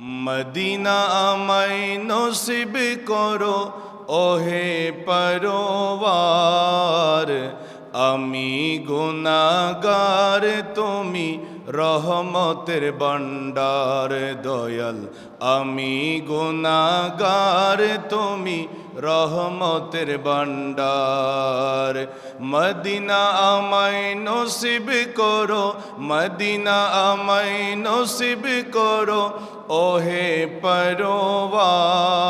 Medina আমায় নসিব করো ওহে পরওয়ার। আমি গুনাহগার তুমি রহমতের ভান্ডার দয়াল। আমি গুনাহগার তুমি রহমতের ভান্ডার। মদিনা আমায় নসিব করো, মদিনা আমায় নসিব করো ওহে পরওয়ার।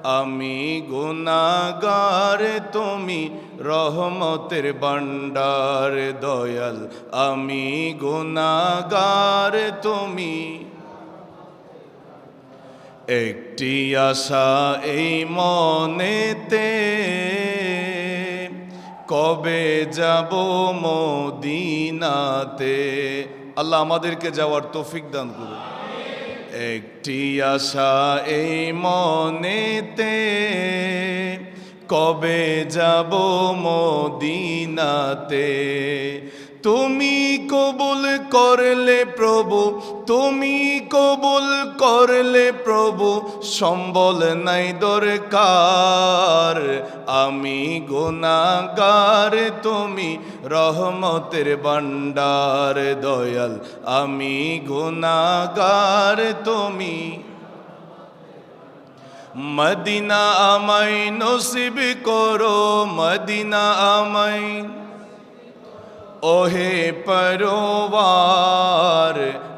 আমি গুনাহগার তুমি রহমতের ভান্ডার দয়াল। আমি গুনাহগার তুমি। একটি আশা এই মনেতে, কবে যাব মদিনাতে। আল্লাহ আমাদেরকে যাওয়ার তৌফিক দান করুন। একটি আশা এই মনেতে, কবে যাব মদিনাতে। তুমি কবুল করলে প্রভু, তুমি কবুল করলে প্রভু, সম্বল নাই দরকার। আমি গুনাহগার তুমি রহমতের ভান্ডার দয়াল। আমি গুনাহগার তুমি। মদিনা আমায় নসিব করো, মদিনা আমায় ওহে পরওয়ার।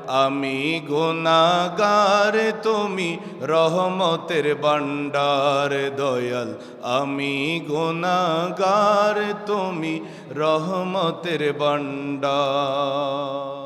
আমি গুনাহগার তুমি রহমতের ভান্ডার দয়াল। আমি গুনাহগার তুমি রহমতের ভান্ডার।